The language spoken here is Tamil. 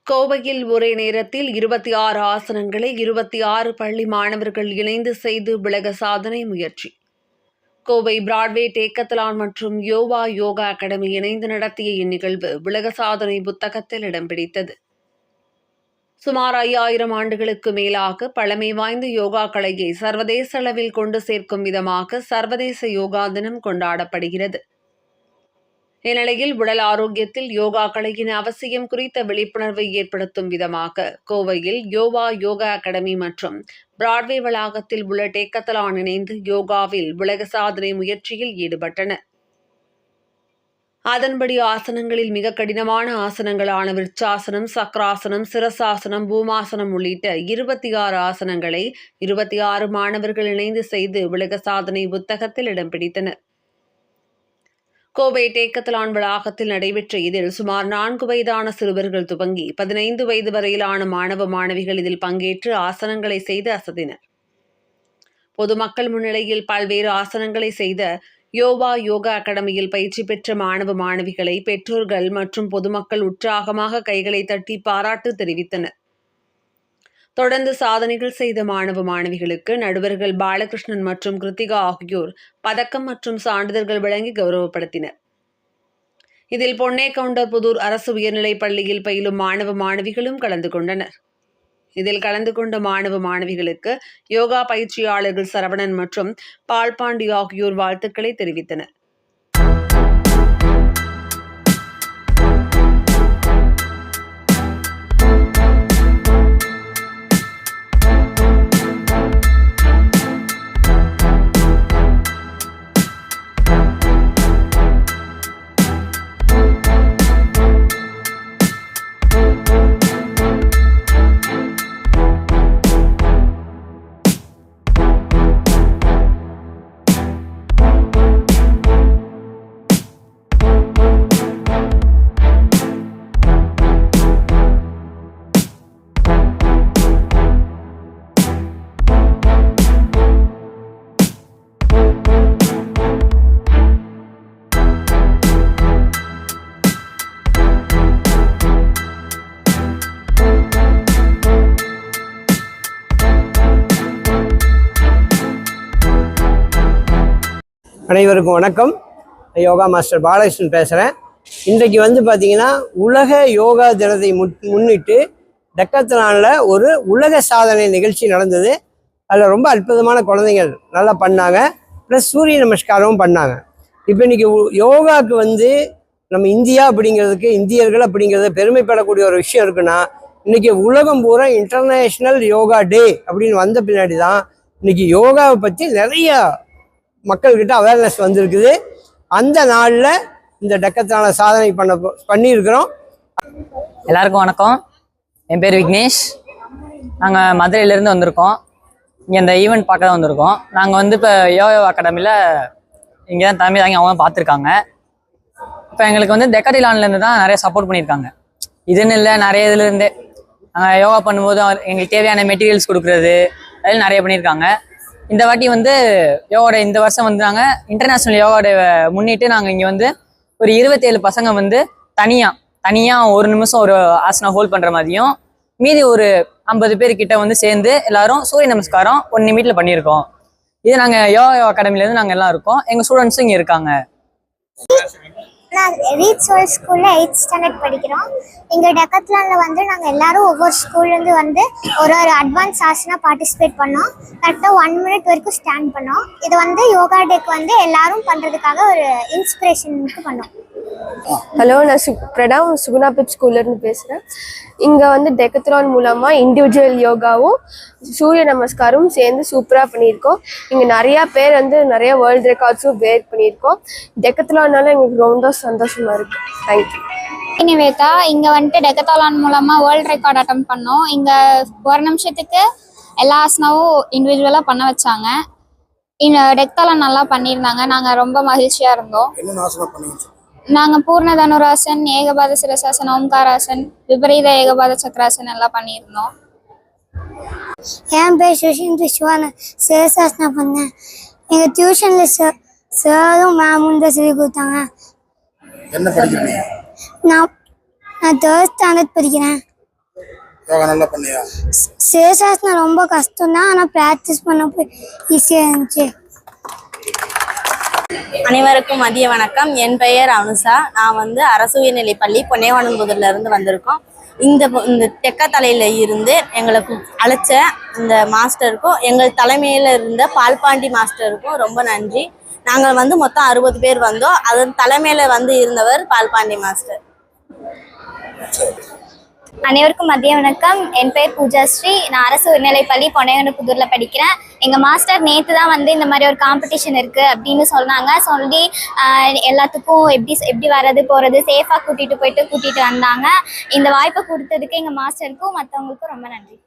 கோவையில் ஒரே நேரத்தில் 26 ஆசனங்களை 26 பள்ளி மாணவர்கள் இணைந்து செய்து உலக சாதனை முயற்சி. கோவை பிராட்வே டேக்கத்தலான் மற்றும் யோகா அகாடமி இணைந்து நடத்திய இந்நிகழ்வு உலக சாதனை புத்தகத்தில் இடம் பிடித்தது. சுமார் 5000 ஆண்டுகளுக்கு மேலாக பழமை வாய்ந்த யோகா கலையை சர்வதேச அளவில் கொண்டு சேர்க்கும் விதமாக சர்வதேச யோகா தினம் கொண்டாடப்படுகிறது. இந்நிலையில் உடல் ஆரோக்கியத்தில் யோகா கலையின் அவசியம் குறித்த விழிப்புணர்வை ஏற்படுத்தும் விதமாக கோவையில் யோகா அகாடமி மற்றும் பிராட்வே வளாகத்தில் உள்ள டேக்கத்தலான் இணைந்து யோகாவில் உலக சாதனை முயற்சியில் ஈடுபட்டனர். அதன்படி ஆசனங்களில் மிக கடினமான ஆசனங்களான விருட்சாசனம், சக்கராசனம், சிரசாசனம், பூமாசனம் உள்ளிட்ட 26 ஆசனங்களை 26 மாணவர்கள் இணைந்து செய்து உலக சாதனை புத்தகத்தில் இடம் பிடித்தனர். கோவை டேக்கத்தலான் வளாகத்தில் நடைபெற்ற இதில் சுமார் 4 வயதான சிறுவர்கள் துவங்கி 15 வயது வரையிலான மாணவ மாணவிகள் இதில் பங்கேற்று ஆசனங்களை செய்து அசத்தினர். பொதுமக்கள் முன்னிலையில் பல்வேறு ஆசனங்களை செய்த யோகா அகாடமியில் பயிற்சி பெற்ற மாணவ மாணவிகளை பெற்றோர்கள் மற்றும் பொதுமக்கள் உற்சாகமாக கைகளை தட்டி பாராட்டு தெரிவித்தனர். தொடர்ந்து சாதனைகள் செய்த மாணவ மாணவிகளுக்கு நடுவர்கள் பாலகிருஷ்ணன் மற்றும் கிருத்திகா ஆகியோர் பதக்கம் மற்றும் சான்றிதழ்கள் வழங்கி கௌரவப்படுத்தினர். இதில் பொன்னேகவுண்டர்புதூர் அரசு உயர்நிலைப் பள்ளியில் பயிலும் மாணவ மாணவிகளும் கலந்து கொண்டனர். இதில் கலந்து கொண்ட மாணவ மாணவிகளுக்கு யோகா பயிற்சியாளர்கள் சரவணன் மற்றும் பால்பாண்டி ஆகியோர் வாழ்த்துக்களை தெரிவித்தனர். அனைவருக்கும் வணக்கம். யோகா மாஸ்டர் பாலகிருஷ்ணன் பேசுகிறேன். இன்றைக்கு பார்த்தீங்கன்னா உலக யோகா தினத்தை முன்னிட்டு டெக்கத்தலானில் ஒரு உலக சாதனை நிகழ்ச்சி நடந்தது. அதில் ரொம்ப அற்புதமான குழந்தைகள் நல்லா பண்ணாங்க. ப்ளஸ் சூரிய நமஸ்காரமும் பண்ணாங்க. இப்போ இன்றைக்கி யோகாவுக்கு நம்ம இந்தியா அப்படிங்கிறதுக்கு இந்தியர்கள் அப்படிங்கிறது பெருமைப்படக்கூடிய ஒரு விஷயம் இருக்குன்னா இன்றைக்கி உலகம் பூரா இன்டர்நேஷ்னல் யோகா டே அப்படின்னு வந்த பின்னாடி தான் இன்றைக்கி யோகாவை பற்றி நிறையா மக்கள்கிட்ட அவேர்னஸ் வந்திருக்குது. அந்த நாளில் இந்த டெக்கத்தலான சாதனை பண்ணியிருக்கிறோம். எல்லாருக்கும் வணக்கம். என் பேர் விக்னேஷ். நாங்கள் மதுரையிலேருந்து வந்திருக்கோம். இங்கே இந்த ஈவெண்ட் பார்க்க தான் வந்திருக்கோம். நாங்கள் இப்போ யோகா அகாடமியில் இங்கே தான் தலைமை தாங்கி அவங்க பார்த்துருக்காங்க. இப்போ எங்களுக்கு டெக்கத்தலான்லேருந்து தான் நிறைய சப்போர்ட் பண்ணியிருக்காங்க. இதுன்னு இல்லை, நிறைய இதுலேருந்தே நாங்கள் யோகா பண்ணும்போது எங்களுக்கு தேவையான மெட்டீரியல்ஸ் கொடுக்குறது அதெல்லாம் நிறைய பண்ணியிருக்காங்க. இந்த வாட்டி யோகா இந்த வருஷம் நாங்கள் இன்டர்நேஷ்னல் யோகா டே முன்னிட்டு நாங்கள் இங்கே ஒரு 27 பசங்க தனியாக ஒரு நிமிஷம் ஒரு ஆசனம் ஹோல்ட் பண்ணுற மாதிரியும் மீதி ஒரு 50 பேர் கிட்ட சேர்ந்து எல்லாரும் சூரிய நமஸ்காரம் 1 நிமிஷத்தில் பண்ணியிருக்கோம். இது நாங்கள் யோகா அகாடமிலேருந்து நாங்கள் எல்லாம் இருக்கோம். எங்கள் ஸ்டூடெண்ட்ஸும் இங்கே இருக்காங்க. நான் ரீச் வேர்ல்ட் ஸ்கூலில் 8th ஸ்டாண்டர்ட் படிக்கிறோம். எங்கள் டெக்கத்தலானில் நாங்கள் எல்லோரும் ஒவ்வொரு ஸ்கூல்லேருந்து ஒரு அட்வான்ஸ் ஆசனா பார்ட்டிசிபேட் பண்ணோம். கரெக்டாக 1 மினிட் வரைக்கும் ஸ்டாண்ட் பண்ணோம். இது யோகா டேக்கு எல்லாரும் பண்ணுறதுக்காக ஒரு இன்ஸ்பிரேஷனுக்கு பண்ணோம். ஹலோ, நான் பிரடா சுகுணா பிப் ஸ்கூல்லேருந்து பேசுகிறேன். இங்கே டெக்கத்தலான் மூலமாக இண்டிவிஜுவல் யோகாவும் சூரிய நமஸ்காரமும் சேர்ந்து சூப்பராக பண்ணியிருக்கோம். இங்கே நிறையா பேர் நிறைய வேர்ல்டு ரெக்கார்ட்ஸும் பிரேக் பண்ணியிருக்கோம். டெக்கத்தலானால எங்களுக்கு ரொம்ப சந்தோஷமாக இருக்குது. தேங்க்யூ. நிவேதா. இங்கே டெக்கத்தலான் மூலமாக வேர்ல்டு ரெக்கார்ட் அட்டம் பண்ணோம். இங்கே ஒரு நிமிஷத்துக்கு எல்லா ஆசனாவும் இண்டிவிஜுவலாக பண்ண வச்சாங்க. டெக்கத்தலான் நல்லா பண்ணியிருந்தாங்க. நாங்கள் ரொம்ப மகிழ்ச்சியாக இருந்தோம். நாங்கள் பூர்ண தனுராசன், ஏகபாத சிரசாசன், ஓம்காராசன், விபரீத ஏகபாத சக்கராசன் எல்லாம் பண்ணியிருந்தோம். என் பேர் சுஷிந்த் சிவான சிரசாசனம் பண்ணேன். எங்கள் டியூஷனில் சாரும் மேமும் தான் சொல்லி கொடுத்தாங்க. நான் 3rd ஸ்டாண்டர்ட் படிக்கிறேன். யோகா நல்லா பண்ணியா? சிரசாசனம் ரொம்ப கஷ்டம் தான், ஆனால் ப்ராக்டிஸ் பண்ணப்போ ஈஸியாக இருந்துச்சு. அனைவருக்கும் மதிய வணக்கம். என் பெயர் அனுஷா. நான் வந்து அரசு உயர்நிலைப்பள்ளி பொன்னைவானம்புதூர்ல இருந்து வந்திருக்கோம். இந்த தெக்கத்தலையில இருந்து எங்களுக்கு அழைச்ச இந்த மாஸ்டருக்கும் எங்கள் தலைமையில இருந்த பால்பாண்டி மாஸ்டருக்கும் ரொம்ப நன்றி. நாங்கள் வந்து மொத்தம் 60 பேர் வந்தோம். அதன் தலைமையில வந்து இருந்தவர் பால்பாண்டி மாஸ்டர். அனைவருக்கும் மதிய வணக்கம். என் பேர் பூஜாஸ்ரீ. நான் அரசு உயர்நிலைப்பள்ளி பொன்னைவானம்புதூர்ல படிக்கிறேன். எங்கள் மாஸ்டர் நேற்று தான் வந்து இந்த மாதிரி ஒரு காம்படிஷன் இருக்குது அப்படின்னு சொல்லி எல்லாத்துக்கும் எப்படி வர்றது போகிறது சேஃபாக கூட்டிகிட்டு வந்தாங்க. இந்த வாய்ப்பை கொடுத்ததுக்கு எங்கள் மாஸ்டருக்கும் மற்றவங்களுக்கும் ரொம்ப நன்றி.